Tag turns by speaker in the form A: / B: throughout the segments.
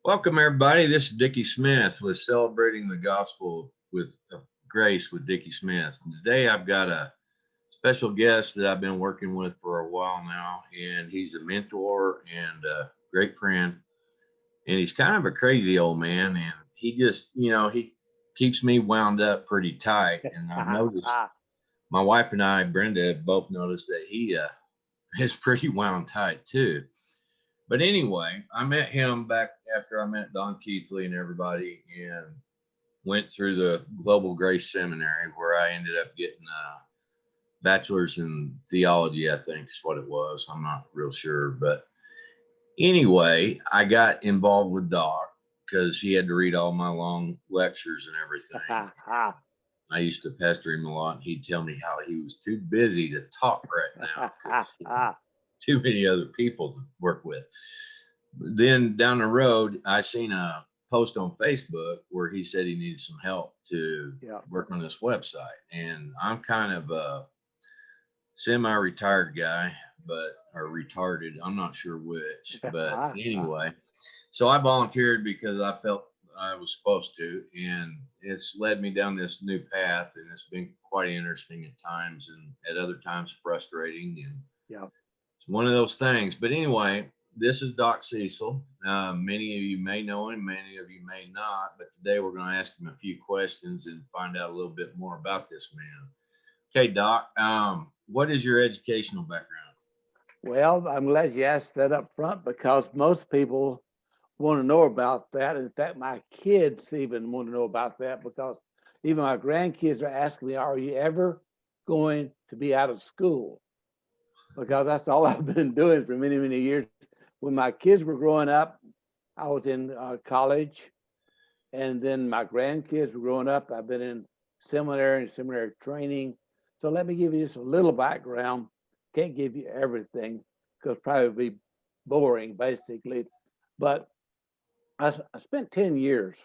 A: Welcome, everybody. This is Dickie Smith with Celebrating the Gospel with Grace with Dickie Smith. And today I've got a special guest that I've been working with for a while now, and he's a mentor and a great friend. And he's kind of a crazy old man, and he just, he keeps me wound up pretty tight. And I've noticed my wife and I, Brenda, both noticed that he is pretty wound tight too. But anyway, I met him back after I met Don Keithley and everybody, and went through the Global Grace Seminary where I ended up getting a bachelor's in theology, I think is what it was. I'm not real sure. But anyway, I got involved with Doc because he had to read all my long lectures and everything. I used to pester him a lot, and he'd tell me how he was too busy to talk right now. Too many other people to work with. Then down the road, I seen a post on Facebook where he said he needed some help to work on this website. And I'm kind of a semi-retired guy, but or retarded. I'm not sure which, but anyway. So I volunteered because I felt I was supposed to, and it's led me down this new path, and it's been quite interesting at times, and at other times frustrating, and it's one of those things. But anyway, this is Doc Cecil. Many of you may know him, many of you may not, but today we're going to ask him a few questions and find out a little bit more about this man. Okay, Doc, what is your educational background?
B: Well, I'm glad you asked that up front because most people want to know about that. In fact, my kids even want to know about that because even my grandkids are asking me, are you ever going to be out of school? Because that's all I've been doing for many, many years. When my kids were growing up, I was in college, and then my grandkids were growing up. I've been in seminary and seminary training. So let me give you just a little background. Can't give you everything because probably be boring, basically. But I spent 10 years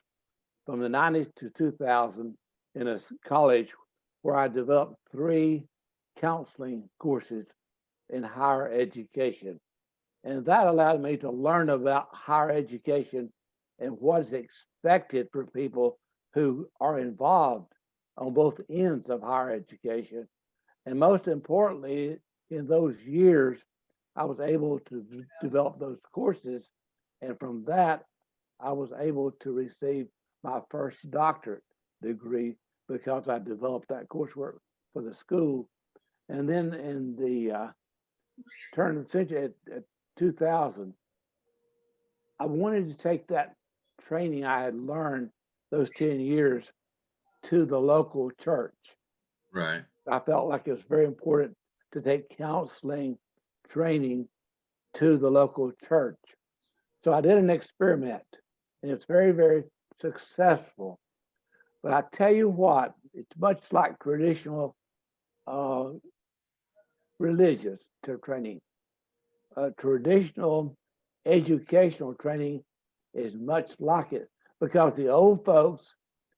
B: from the 90s to 2000 in a college where I developed 3 counseling courses in higher education. And that allowed me to learn about higher education and what is expected for people who are involved on both ends of higher education. And most importantly, in those years, I was able to develop those courses. And from that, I was able to receive my first doctorate degree because I developed that coursework for the school. And then in the turn of the century at 2000, I wanted to take that training I had learned those 10 years to the local church.
A: Right.
B: I felt like it was very important to take counseling training to the local church. So I did an experiment, and it's very, very successful. But I tell you what, it's much like traditional uh, religious training. Traditional educational training is much like it because the old folks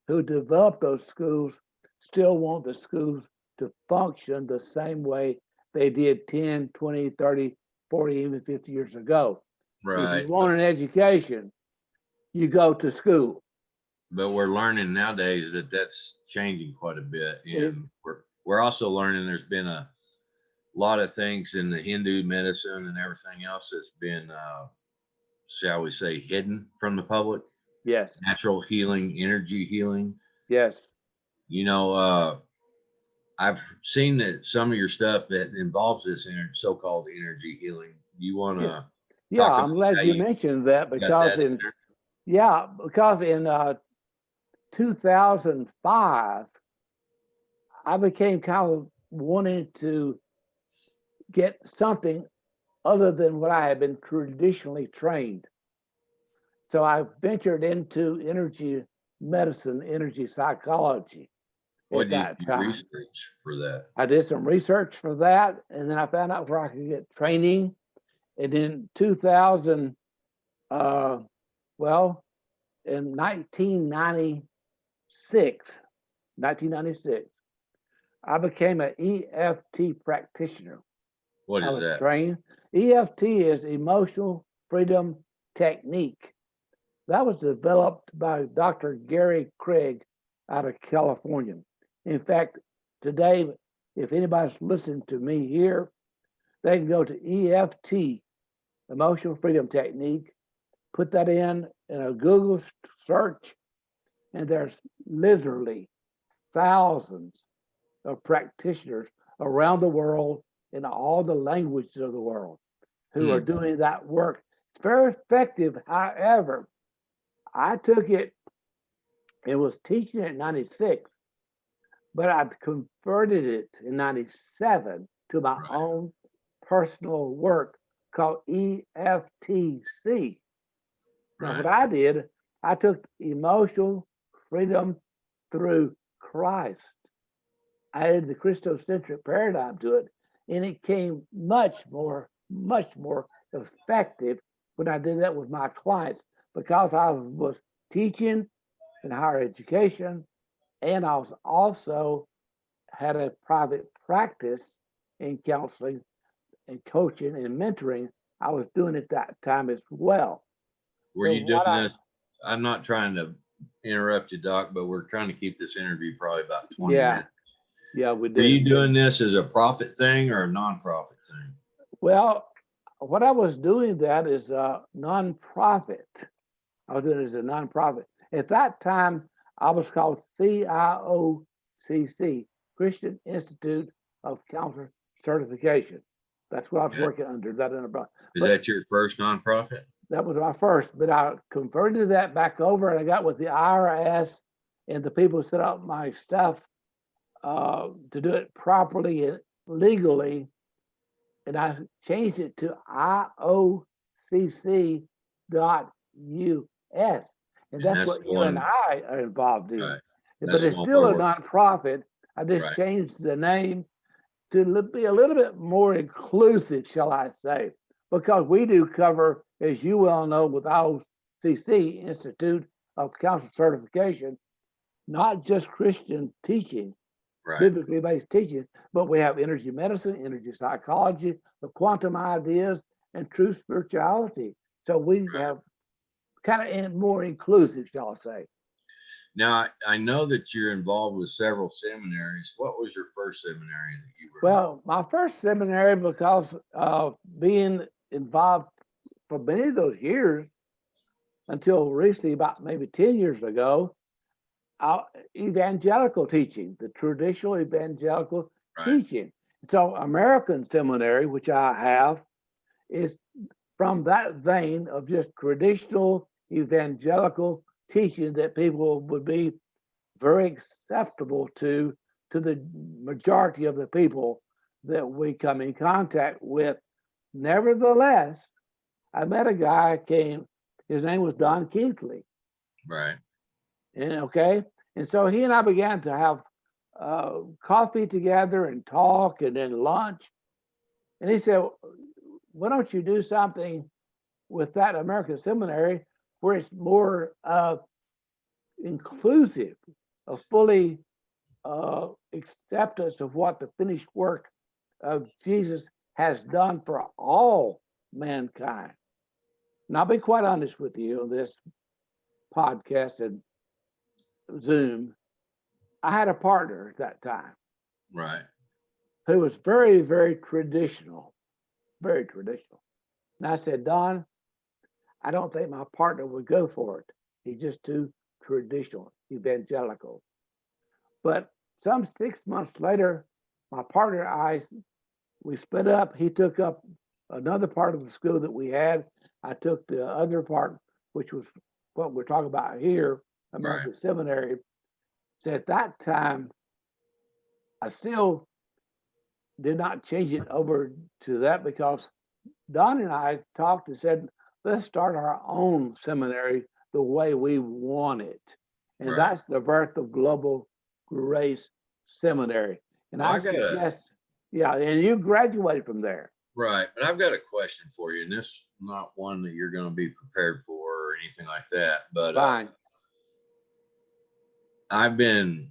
B: who developed those schools still want the schools to function the same way they did 10, 20, 30, 40, even 50 years ago.
A: Right.
B: If you want an education, you go to school.
A: But we're learning nowadays that that's changing quite a bit, and we're also learning there's been a lot of things in the Hindu medicine and everything else that's been, shall we say, hidden from the public.
B: Yes.
A: Natural healing, energy healing.
B: Yes.
A: You know, I've seen that some of your stuff that involves this so-called energy healing. You want to?
B: Yeah, I'm glad you mentioned that because in 2005, I became kind of wanting to get something other than what I had been traditionally trained. So I ventured into energy medicine, energy psychology.
A: What did you research for that?
B: I did some research for that, and then I found out where I could get training. And in 2000, in 1996, I became an EFT practitioner.
A: What is that?
B: Trained. EFT is emotional freedom technique. That was developed by Dr. Gary Craig out of California. In fact, today, if anybody's listening to me here, they can go to EFT, Emotional Freedom Technique, put that in a Google search, and there's literally thousands of practitioners around the world in all the languages of the world who are doing that work. It's very effective. However, I took it and was teaching it in 96, but I converted it in 97 to my own personal work called EFTC. Now, what I did, I took emotional freedom through Christ. I added the Christocentric paradigm to it, and it came much more effective when I did that with my clients, because I was teaching in higher education, and I was also had a private practice in counseling and coaching and mentoring. I was doing it that time as well.
A: Were you doing this? I'm not trying to interrupt you, Doc, but we're trying to keep this interview probably about 20 minutes.
B: Yeah, we did.
A: Were you doing this as a profit thing or a nonprofit thing?
B: Well, what I was doing that is a nonprofit. I was doing it as a nonprofit. At that time, I was called CIOCC, Christian Institute of Counselor Certification. That's what I was working under.
A: Is that your first nonprofit?
B: That was my first, but I converted that back over, and I got with the IRS and the people who set up my stuff to do it properly and legally, and I changed it to IOCC.US, and that's what you and I are involved in. Right. But it's still a nonprofit. I just changed the name to be a little bit more inclusive, shall I say, because we do cover, as you well know, with IOCC, Institute of Counselor Certification, not just Christian teaching, biblically based teaching, but we have energy medicine, energy psychology, the quantum ideas, and true spirituality. So we have kind of more inclusive, shall I say.
A: Now, I know that you're involved with several seminaries. What was your first seminary that you were?
B: Well, my first seminary, because of being involved for many of those years, until recently, about maybe 10 years ago, evangelical teaching, the traditional evangelical teaching. So American Seminary, which I have, is from that vein of just traditional evangelical teaching that people would be very acceptable to the majority of the people that we come in contact with. Nevertheless, I met a guy his name was Don Keathley.
A: Right.
B: And so he and I began to have coffee together and talk, and then lunch. And he said, why don't you do something with that American Seminary where it's more inclusive, a fully acceptance of what the finished work of Jesus has done for all mankind. And I'll be quite honest with you on this podcast and Zoom. I had a partner at that time.
A: Right.
B: Who was very, very traditional. Very traditional. And I said, Don, I don't think my partner would go for it. He's just too traditional, evangelical. But some 6 months later, my partner and I, we split up. He took up another part of the school that we had. I took the other part, which was what we're talking about here, American Seminary. So at that time, I still did not change it over to that, because Don and I talked and said, let's start our own seminary the way we want it. And that's the birth of Global Grace Seminary. And I suggest, and you graduated from there.
A: Right. But I've got a question for you, and this is not one that you're going to be prepared for or anything like that. But I've been,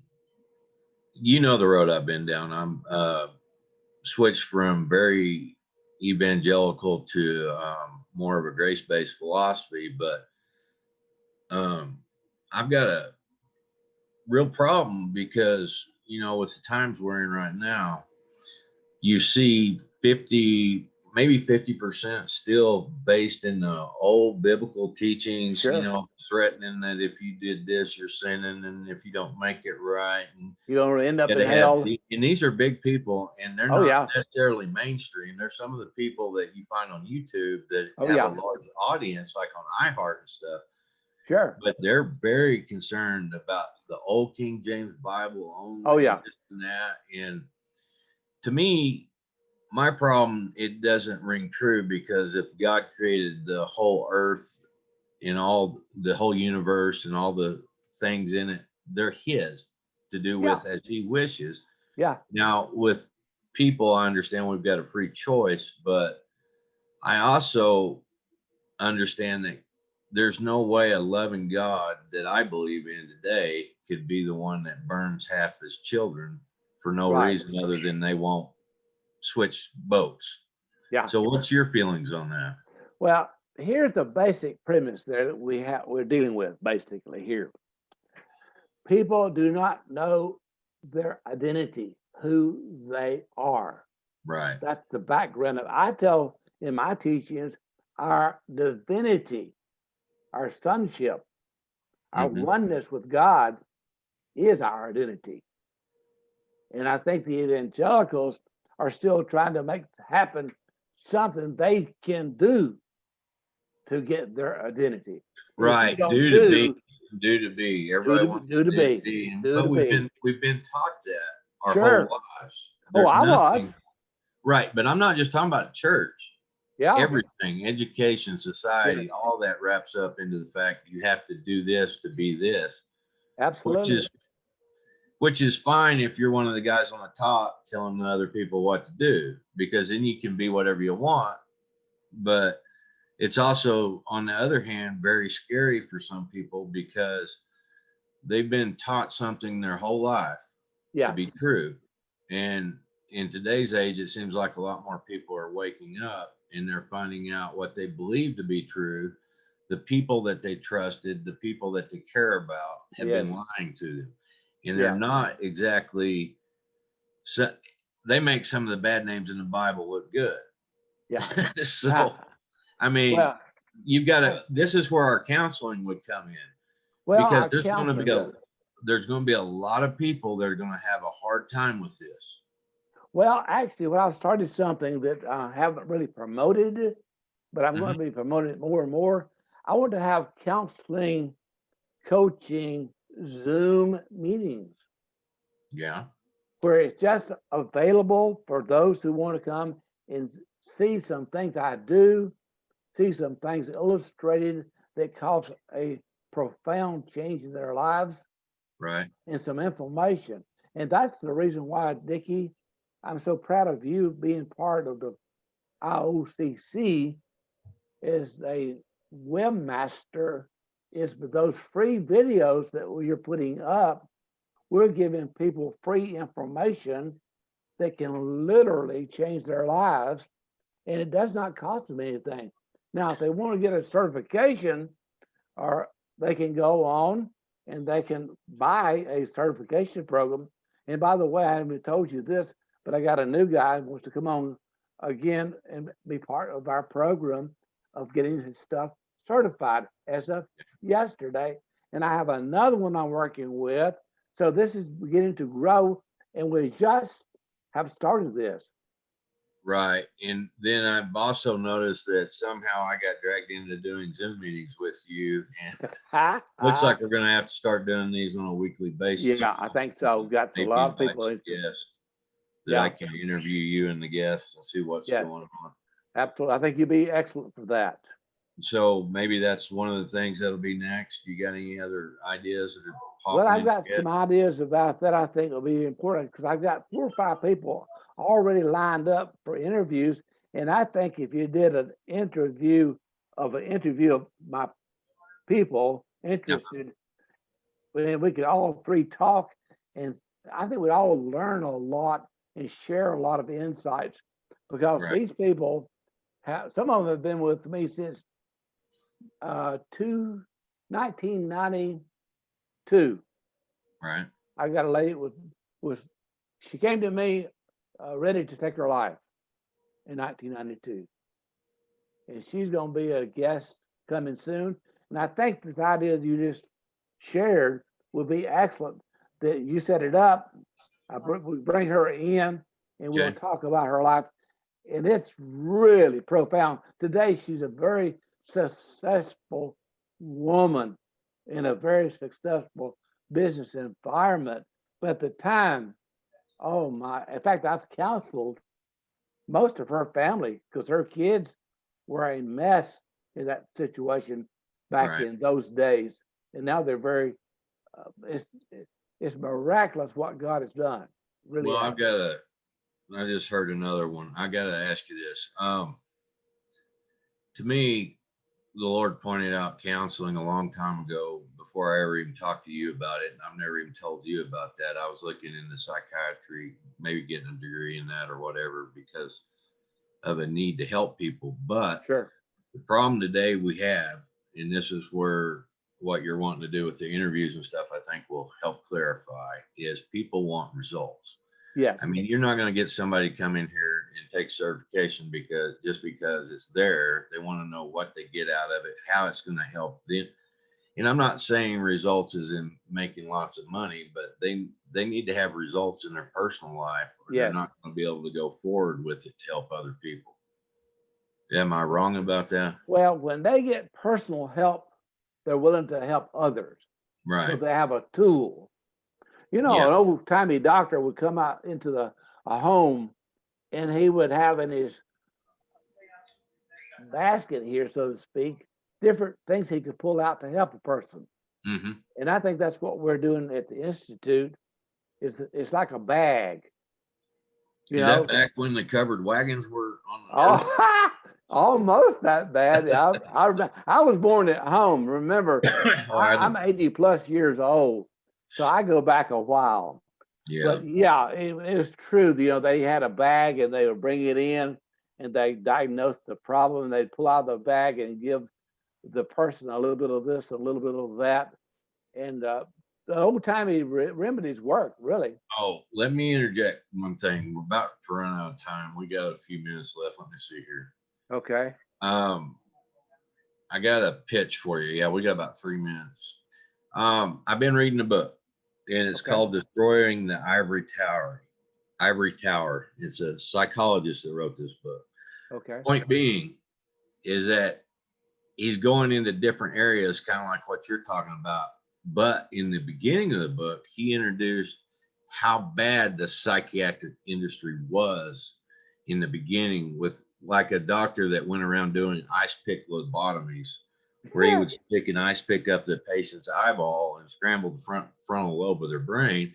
A: the road I've been down. I'm switched from very evangelical to more of a grace-based philosophy. But um, I've got a real problem because, with the times we're in right now, you see 50, maybe 50% still based in the old biblical teachings,
B: Sure.
A: threatening that if you did this, you're sinning, and if you don't make it right, and
B: You're gonna end
A: you
B: up in
A: gotta have,
B: hell.
A: and these are big people, and they're
B: Oh,
A: not
B: yeah.
A: necessarily mainstream. They're some of the people that you find on YouTube that
B: Oh,
A: have a
B: yeah.
A: large audience, like on iHeart and stuff,
B: Sure.
A: but they're very concerned about the old King James Bible
B: Oh,
A: only, and
B: yeah.
A: this and that. And to me, my problem, it doesn't ring true, because if God created the whole earth and all the whole universe and all the things in it, they're his to do
B: Yeah.
A: with as he wishes.
B: Yeah.
A: Now, with people, I understand we've got a free choice, but I also understand that there's no way a loving God that I believe in today could be the one that burns half his children for no
B: Right.
A: reason other than they won't switch boats.
B: Yeah.
A: So what's your feelings on that?
B: Well, here's the basic premise there that we're dealing with basically here. People do not know their identity, who they are.
A: Right.
B: That's the background of I tell in my teachings our divinity, our sonship, our
A: Hmm.
B: oneness with God is our identity. And I think the evangelicals are still trying to make happen something they can do to get their identity. And if you
A: Right.
B: don't do,
A: Do to be.
B: do
A: Everybody
B: to
A: wants
B: do to
A: to do to
B: be,
A: be.
B: do to
A: But we've
B: be.
A: been we've been taught that our whole
B: Sure.
A: lives.
B: Oh,
A: There's
B: I was.
A: nothing right. But I'm not just talking about church.
B: Yeah.
A: Everything, education,
B: Yeah.
A: society, all that wraps up into the fact that you have to do this to be this, which
B: Absolutely.
A: is which is fine if you're one of the guys on the top telling the other people what to do, because then you can be whatever you want. But it's also, on the other hand, very scary for some people, because they've been taught something their whole life to
B: Yes.
A: be true. And in today's age, it seems like a lot more people are waking up and they're finding out what they believe to be true. The people that they trusted, the people that they care about, have
B: Yes.
A: been lying to them. And they're
B: Yeah.
A: not exactly, so they make some of the bad names in the Bible look good.
B: Yeah.
A: So, I mean,
B: Well,
A: you've got to, this is where our counseling would come in, because
B: our counseling does.
A: there's going to be a lot of people that are going to have a hard time with this.
B: Well, actually, I started something that I haven't really promoted, but I'm going
A: Mhm.
B: to be promoting it more and more. I want to have counseling, coaching, Zoom meetings
A: Yeah.
B: where it's just available for those who want to come and see some things I do, see some things illustrated that cause a profound change in their lives,
A: Right.
B: and some information. And that's the reason why, Dickie, I'm so proud of you being part of the IOCC as a webmaster. Is with those free videos that you're putting up, we're giving people free information that can literally change their lives, and it does not cost them anything. Now, if they want to get a certification, or they can go on and they can buy a certification program. And by the way, I haven't told you this, but I got a new guy who wants to come on again and be part of our program of getting his stuff certified as of yesterday. And I have another one I'm working with. So this is beginning to grow, and we just have started this.
A: Right. And then I've also noticed that somehow I got dragged into doing Zoom meetings with you, and looks like we're going to have to start doing these on a weekly basis.
B: Yeah, I think so. Got a
A: Maybe
B: lot of
A: invite
B: people
A: some
B: interested.
A: guests that I
B: Yeah,
A: can interview you and the guests and see what's
B: yes,
A: going on.
B: absolutely. I think you'd be excellent for that.
A: So maybe that's one of the things that'll be next. You got any other ideas that are
B: Well,
A: popping
B: I've
A: in
B: got
A: your head?
B: some ideas about that I think will be important because I've got 4 or 5 people already lined up for interviews. And I think if you did an interview of my people
A: Yeah.
B: interested, then we could all 3 talk. And I think we'd all learn a lot and share a lot of insights because
A: Right.
B: these people some of them have been with me since 2000. 1992.
A: Right.
B: I got a lady was she came to me ready to take her life in 1992, and she's going to be a guest coming soon. And I think this idea that you just shared would be excellent. That you set it up, we bring her in, and we'll
A: Okay.
B: talk about her life, and it's really profound. Today, she's a very successful woman in a very successful business environment. But at the time, oh my! In fact, I've counseled most of her family because her kids were a mess in that situation back
A: Right.
B: in those days, and now they're very. It's it's miraculous what God has done. Really
A: Well,
B: has.
A: I just heard another one. I gotta ask you this. To me, the Lord pointed out counseling a long time ago before I ever even talked to you about it. And I've never even told you about that. I was looking into psychiatry, maybe getting a degree in that or whatever, because of a need to help people. But
B: Sure.
A: the problem today we have, and this is where what you're wanting to do with the interviews and stuff, I think will help clarify, is people want results.
B: Yes.
A: I mean, you're not going to get somebody come in here and take certification because it's there. They want to know what they get out of it, how it's going to help them. And I'm not saying results is in making lots of money, but they need to have results in their personal life, or they're
B: Yes.
A: not going to be able to go forward with it to help other people. Am I wrong about that?
B: Well, when they get personal help, they're willing to help others. So
A: Right.
B: they have a tool. You know,
A: Yeah.
B: an old timey doctor would come out into a home, and he would have in his basket here, so to speak, different things he could pull out to help a person.
A: Hmm.
B: And I think that's what we're doing at the Institute. It's like a bag, you
A: Is
B: know.
A: that back when the covered wagons were on the earth?
B: Oh, almost that bad. I was born at home. Remember, I'm 80 plus years old, so I go back a while.
A: Yeah.
B: But yeah, it was true. You know, they had a bag and they would bring it in and they diagnosed the problem. And they'd pull out the bag and give the person a little bit of this, a little bit of that. And the old timey remedies work, really.
A: Oh, let me interject one thing. We're about to run out of time. We got a few minutes left. Let me see here.
B: Okay.
A: I got a pitch for you. Yeah, we got about 3 minutes. I've been reading a book, and it's
B: Okay.
A: called Destroying the Ivory Tower. Ivory Tower. It's a psychologist that wrote this book.
B: Okay.
A: Point being is that he's going into different areas, kind of like what you're talking about. But in the beginning of the book, he introduced how bad the psychiatric industry was in the beginning, with like a doctor that went around doing ice pick lobotomies, where he would stick an ice pick up the patient's eyeball and scramble the frontal lobe of their brain.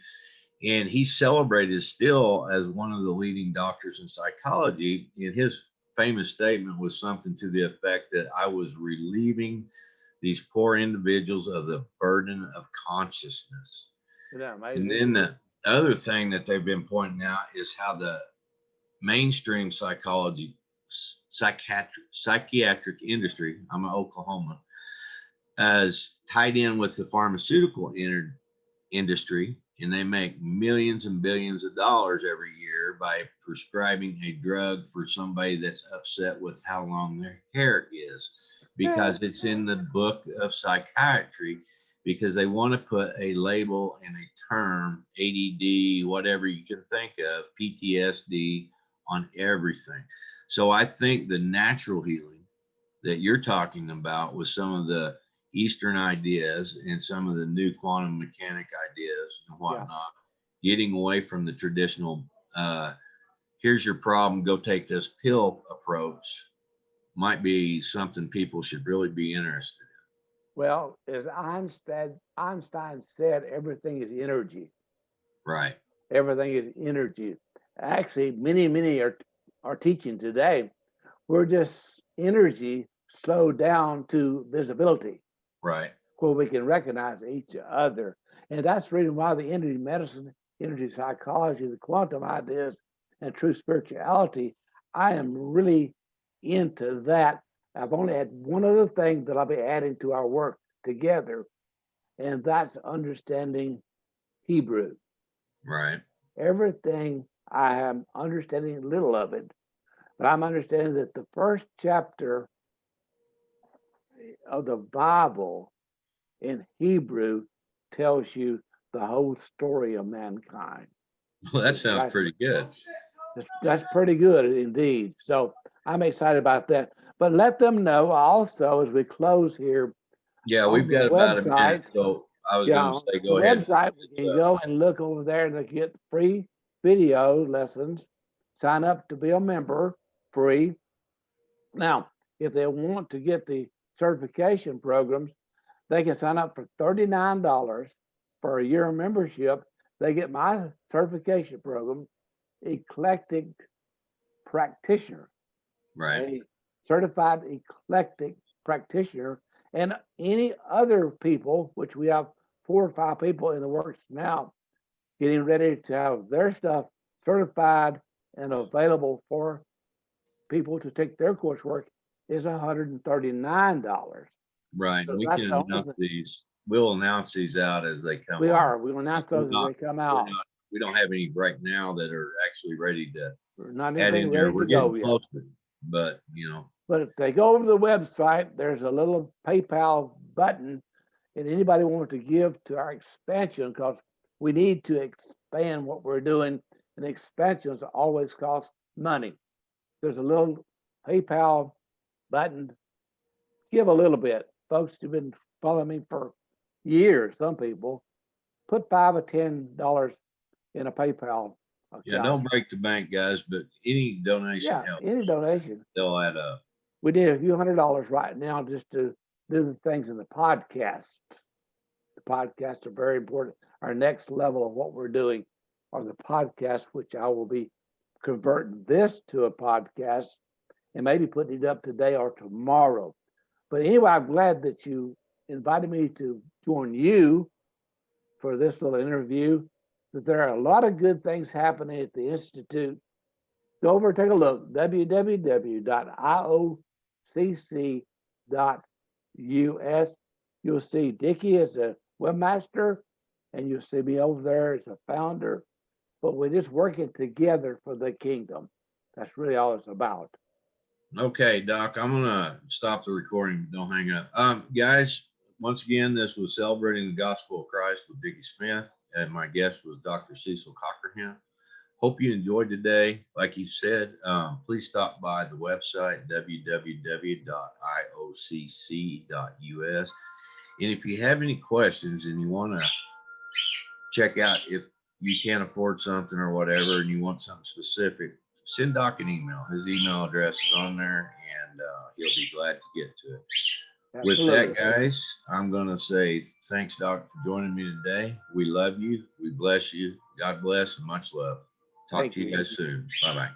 A: And he's celebrated still as one of the leading doctors in psychology. And his famous statement was something to the effect that I was relieving these poor individuals of the burden of consciousness.
B: Isn't that
A: And
B: amazing?
A: then the other thing that they've been pointing out is how the mainstream psychiatric industry, I'm in Oklahoma, as tied in with the pharmaceutical industry, and they make millions and billions of dollars every year by prescribing a drug for somebody that's upset with how long their hair is, because it's in the book of psychiatry, because they want to put a label and a term, ADD, whatever you can think of, PTSD, on everything. So I think the natural healing that you're talking about with some of the Eastern ideas and some of the new quantum mechanic ideas and whatnot, getting away from the traditional, here's your problem, go take this pill approach, might be something people should really be interested in.
B: Well, as Einstein said, everything is energy.
A: Right.
B: Everything is energy. Actually, many are teaching today. We're just energy slowed down to visibility,
A: Right.
B: where we can recognize each other. And that's the reason why the energy medicine, energy psychology, the quantum ideas, and true spirituality, I am really into that. I've only had one other thing that I'll be adding to our work together, and that's understanding Hebrew.
A: Right.
B: Everything I am understanding little of it, but I'm understanding that the first chapter of the Bible in Hebrew tells you the whole story of mankind.
A: Well, that sounds
B: That's,
A: pretty good.
B: that's pretty good indeed. So I'm excited about that. But let them know also as we close here
A: Yeah,
B: on
A: we've
B: the
A: got about a minute,
B: website.
A: so I was
B: Yeah,
A: gonna
B: on
A: say,
B: the
A: go ahead.
B: website, we can go and look over there and get free video lessons. Sign up to be a member, free. Now, if they want to get the certification programs, they can sign up for $39 for a year membership. They get my certification program, Eclectic Practitioner,
A: Right.
B: a certified eclectic practitioner, and any other people, which we have 4 or 5 people in the works now, getting ready to have their stuff certified and available for people to take their coursework, is $139.
A: Right.
B: So
A: We
B: that's
A: can
B: the only
A: announce
B: thing.
A: these. We'll announce these out as they come
B: We
A: on.
B: are. We'll announce
A: We're
B: those as
A: not,
B: they come
A: we're
B: out.
A: not, we don't have any right now that are actually ready to
B: We're not
A: add
B: anything
A: in there.
B: ready
A: We're
B: to go
A: getting
B: yet.
A: closer, but
B: But if they go over to the website, there's a little PayPal button, and anybody wants to give to our expansion, because we need to expand what we're doing, and expansions always cost money. There's a little PayPal button. Give a little bit. Folks who've been following me for years, some people, put $5 or $10 in a PayPal
A: yeah,
B: account.
A: don't break the bank, guys, but any donation
B: Yeah,
A: helps.
B: any donation.
A: They'll add up.
B: We need a few $100s right now just to do the things in the podcast. The podcasts are very important. Our next level of what we're doing are the podcasts, which I will be converting this to a podcast and maybe putting it up today or tomorrow. But anyway, I'm glad that you invited me to join you for this little interview, that there are a lot of good things happening at the Institute. Go over and take a look, www.iocc.us. You'll see Dickie as a webmaster, and you'll see me over there as a founder. But we're just working together for the kingdom. That's really all it's about.
A: Okay, Doc, I'm gonna stop the recording. Don't hang up. Guys, once again, this was Celebrating the Gospel of Christ with Dickie Smith, and my guest was Dr. Cecil Cockerham. Hope you enjoyed today. Like you said, please stop by the website, www.iocc.us. And if you have any questions and you want to check out if you can't afford something or whatever, and you want something specific, send Doc an email. His email address is on there, and he'll be glad to get to it.
B: Absolutely.
A: With that, guys, I'm going to say thanks, Doc, for joining me today. We love you. We bless you. God bless and much love. Talk
B: Thank
A: to you
B: you.
A: guys soon. Bye-bye.